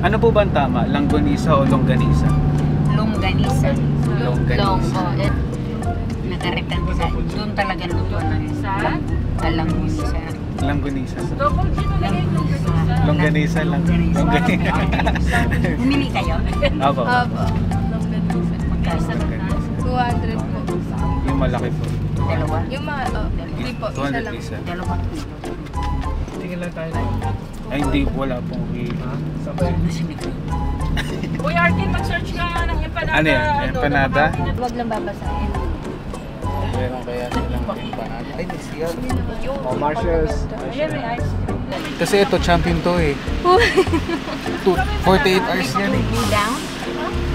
Ano po ba ang tama? Langgonisa o longganisa? Longganisa. Longganisa. Nagaritan sa doon talaga luto ng langgonisa. Langgonisa. Longganisa. Longganisa lang. Longganisa. Bumili kayo? Opo. Magkasa. 200 po. Yung malaki po. Dalawa? Yung mga, hindi po, isa 200 lang. isa. Dalawa kilo. Tingin lang tayo. Ay, hindi. Wala pong Uy, Arkin, mag-search ka ng empanada. Ano yan? Empanada? Huwag lang babasahin. Meron kaya silang empanada. Ay, may siya. Oh, Marshalls. Ayan, may ice cream. Kasi ito, champion to eh. 48 hours yan eh. Go down?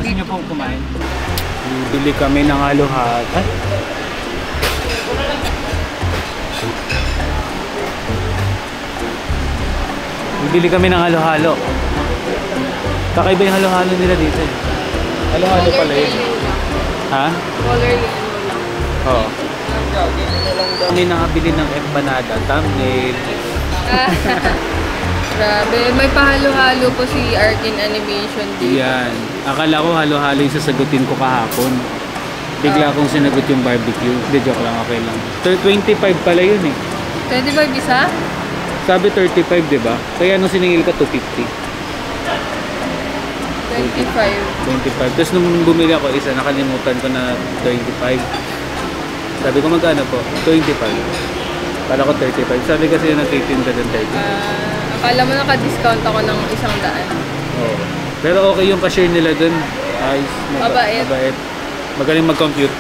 Gusto nyo pong kumain? Bili kami ng halo-halo. Bibili kami ng halo-halo. Kakaiba yung halo-halo nila dito eh. Halo-halo pala yun. Ha? Color yellow lang. Oo. Kami nakabili ng empanada, thumbnail. Grabe, may pahalo-halo po si Arkin Animation dito. Yan. Akala ko halo-halo yung sasagutin ko kahapon. Bigla akong sinagot yung barbecue. Hindi, joke lang, okay lang. 25 pala yun eh. 25 isa? Sabi 35, di ba? Kaya nung siningil ka, 250. 25. 25. Tapos nung bumili ako isa, nakalimutan ko na 25. Sabi ko, magkano po? 25. Para ko 35. Sabi kasi yung nagtitinda ng 30. Akala mo naka-discount ako ng 100. Oo. Pero okay yung cashier nila dun. Ayos. Mabait. Mabait. Magaling mag-compute.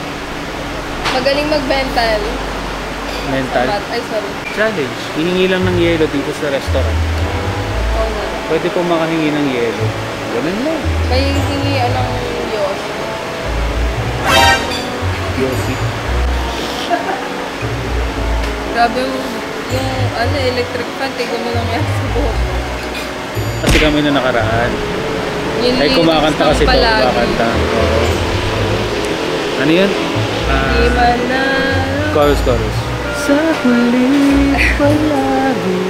Magaling mag-mental. Mental. Ay, sorry. Challenge. Hihingi lang ng yelo dito sa restaurant. Oo nga. Pwede po makahingi ng yelo. Ganun lang. May hingian ng Diyos. Yossi. Grabe yung electric fan, tignan mo lang yan sa buhok. Kasi kami na nakaraan. Yung Ay, kumakanta kasi po. palagi. Kumakanta. Oo. Ano yun? Di man na... Chorus. Sa huli palagi,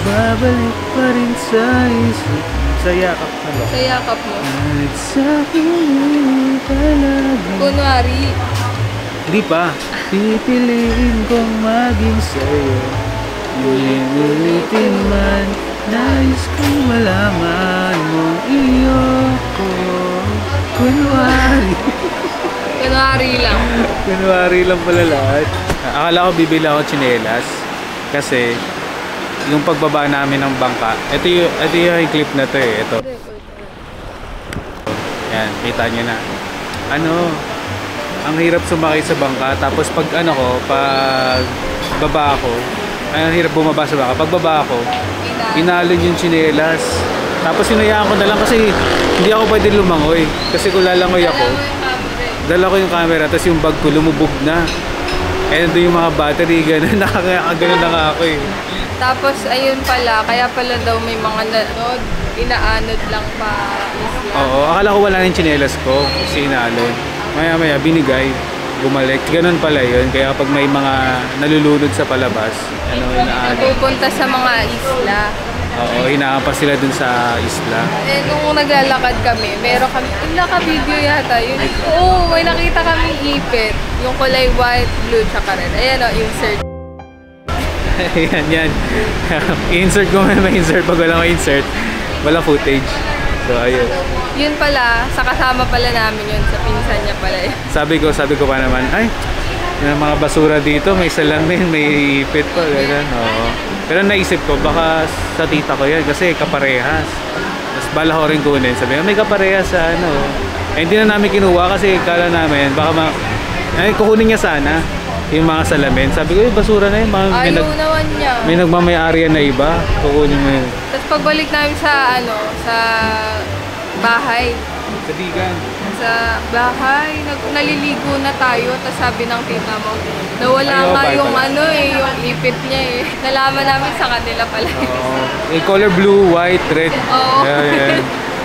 babalik pa rin sa isip. Sa yakap na ba? Sa yakap mo. At sa huli palagi. Kunwari. Hindi pa. Pipiliin kong maging sa'yo. Ulitin man, nais kong malaman mong iyo ko. Kunwari. Kunwari lang. Kunwari lang pala lahat. Akala ko bibili ako tsinelas. Kasi yung pagbaba namin ng bangka, ito yung clip na to eh. Ito. Yan, kita nyo na. Ang hirap sumakay sa bangka. Tapos pag pag baba ako, ang hirap bumaba sa bangka. Pag baba ako, inalon yung tsinelas. Tapos hinayaan ko na lang kasi hindi ako pwede lumangoy. Kasi kung lalangoy ako, dala ko yung camera, tapos yung bag ko lumubog na. And doon yung mga battery, gano'n, nakakagano'n na nga ako eh. Tapos ayun pala, kaya pala daw may mga inaanod lang pa isla. Oo, akala ko wala na yung tsinelas ko, kasi inalon. Maya binigay, bumalik. Gano'n pala yun, kaya kapag may mga nalulunod sa palabas, inaanod. Napupunta sa mga isla. Oo, hinahampas sila dun sa isla. Eh, nung naglalakad kami, meron kami, naka-video yata yun. Oo, may nakita kami ipit. Yung kulay white, blue, tsaka red. Ayan o, insert. Yan. I-insert ko may insert. Pag walang insert, walang footage. So, ayun. Yun pala, sa kasama pala namin yun, sa pinsan niya pala yun. Sabi ko pa naman, ay, yung mga basura dito, may salamin, may ipit pa, gano'n. Oo. Pero naisip ko, baka sa tita ko yan, kasi kaparehas. Tapos bala ko rin kunin. Sabi ko, may kaparehas sa Eh, hindi na namin kinuha kasi kala namin, baka kukunin niya sana yung mga salamin. Sabi ko, basura na yun. Ayaw naman niya. May nagmamay-ari na iba, kukunin mo yun. Tapos pagbalik namin sa, sa bahay. Sa Digan. Sa bahay, naliligo na tayo. Tapos sabi ng tita mo, nawala nga yung yung ipit niya eh. Nalaman namin sa kanila pala. Yung color blue, white, red. Oo. Yan.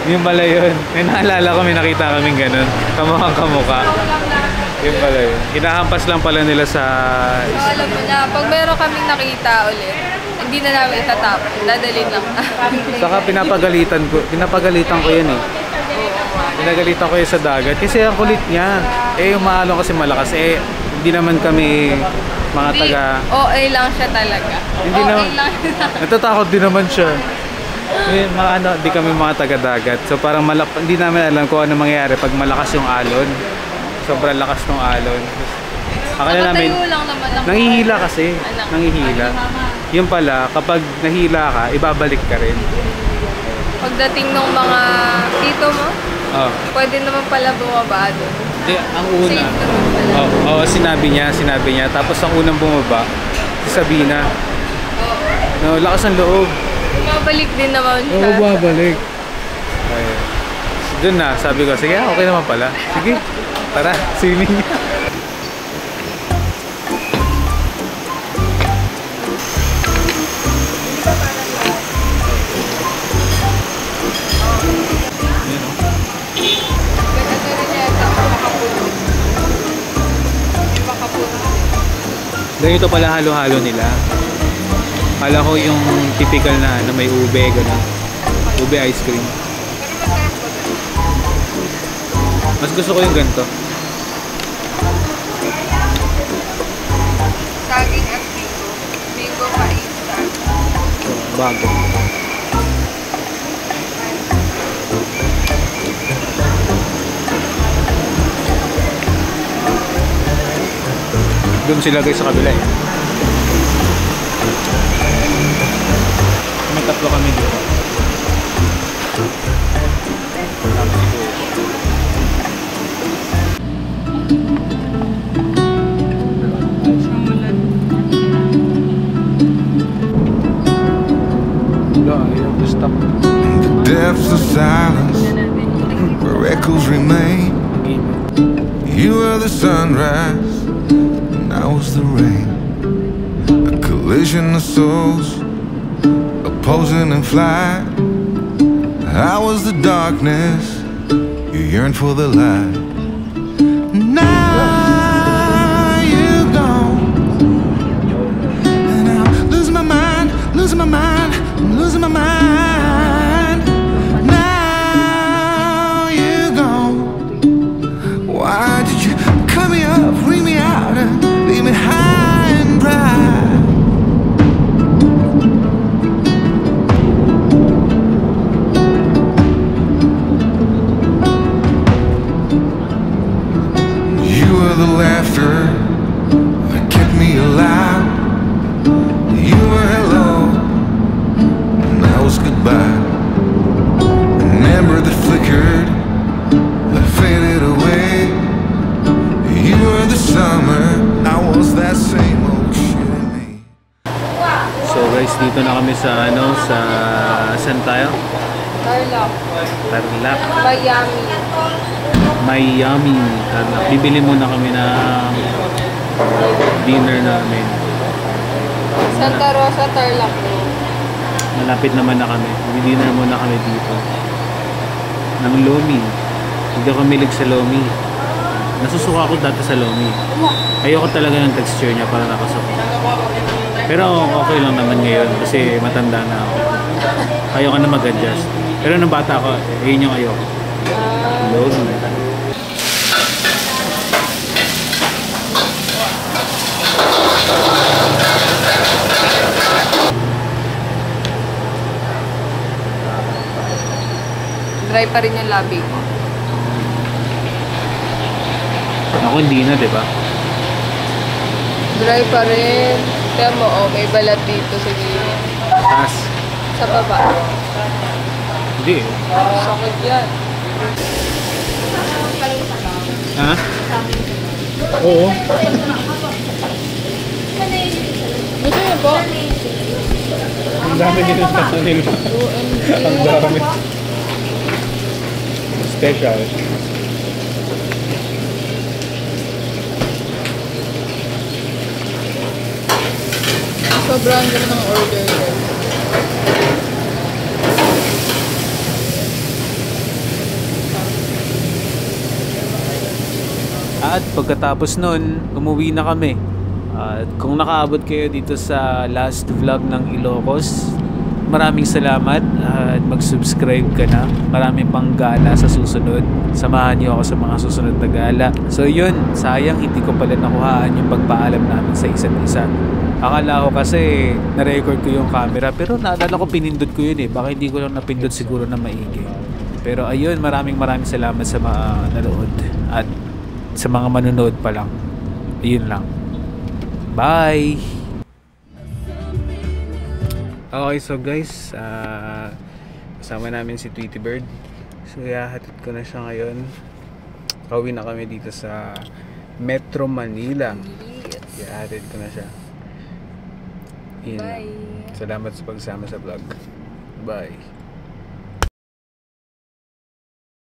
Yung pala yun. May naalala ko, may nakita kaming ganun. Kamukhang kamukha. Yung pala yun. Hinahampas lang pala nila sa So, alam mo na, pag meron kaming nakita ulit, hindi na namin itatapon. Dadalhin lang. Saka pinapagalitan ko yun eh. Pinagalitan ko yun sa dagat kasi ang kulit niya. Eh yung maalon kasi malakas eh hindi naman kami mga Hindi, taga... OA lang siya talaga. Hindi OA naman. lang siya. Natatakot din naman siya. Eh, di kami mga taga-dagat. So parang hindi namin alam kung ano mangyayari pag malakas yung alon. Sobrang lakas ng alon. Akala namin, Nakatayo lang naman ako. nangihila kasi. Anak. Nangihila. Yung pala, kapag nahila ka, ibabalik ka rin. Pagdating ng mga tito mo, Oh. pwede naman pala bumaba doon. Di, ang una. Safe naman pala. Oo, sinabi niya. Tapos ang unang bumaba, si Sabina. Oo. No, lakas ng loob. Bumabalik din naman siya. babalik. Ayun. Doon na, sabi ko, sige, okay naman pala. Sige, tara, swimming. Ganito rin yata, makapuno. Makapuno. Ganito pala halo-halo nila. Kala ko yung typical na may ube, gano'n. Ube ice cream. Mas gusto ko yung ganito. Saging at bingo. Bingo paisa. Bago. Doon sila guys sa kabila eh. May tatlo kami dito. Tapos siguro. Wala, ayaw to stop. The depths of silence where echoes remain. You were the sunrise, and I was the rain. A collision of souls, opposing in flight. I was the darkness, you yearned for the light. Now you're gone, and I'm losing my mind, losing my mind, I'm losing my mind. Now you're gone. Why did you cut me up, bring me out, and leave me high and dry? You were the laughter that kept me alive. You were hello, and I was goodbye. An ember that flickered, that faded away. You were the summer, I was that same old shit in me. So guys, dito na kami sa saan tayo? Tarlac. Tarlac. Miami. Tarlac. Bibili muna kami ng dinner namin. Santa Rosa, Tarlac. Malapit naman na kami. Dinner muna kami dito. Ng Lomi. Hindi ako milig sa Lomi. Nasusuka ako dati sa Lomi. Ayoko talaga ng texture niya para nakasuka. Pero okay lang naman ngayon kasi matanda na ako. Ayoko na mag-adjust. Pero nung bata ako, yun yung ayoko. Lomi. Dry pa rin yung labi ko. Ako hindi na, di ba? Dry pa rin. Kaya mo, oh, may balat dito sa gilid. Taas. Sa baba. Hindi eh. Sakit yan. Ha? Oo. Gusto niyo po? Ang dami dito sa kanil. Ang dami. Special. Sobrang ganda ng order ko. At pagkatapos nun, umuwi na kami. At kung nakaabot kayo dito sa last vlog ng Ilocos, maraming salamat at mag-subscribe ka na. Marami pang gala sa susunod. Samahan niyo ako sa mga susunod na gala. So yun, sayang hindi ko pala nakuhaan yung pagpaalam namin sa isa't isa. Akala ko kasi na-record ko yung camera, pero naalala ko pinindot ko yun eh. Baka hindi ko lang napindot siguro na maigi. Pero ayun, maraming salamat sa mga nanood at sa mga manonood pa lang. Ayun lang. Bye! Okay, so guys, kasama namin si Tweety Bird. So ihahatid ko na siya ngayon. Pauwi na kami dito sa Metro Manila. Ihahatid ko na siya. Yun lang. Salamat sa pagsama sa vlog. Bye!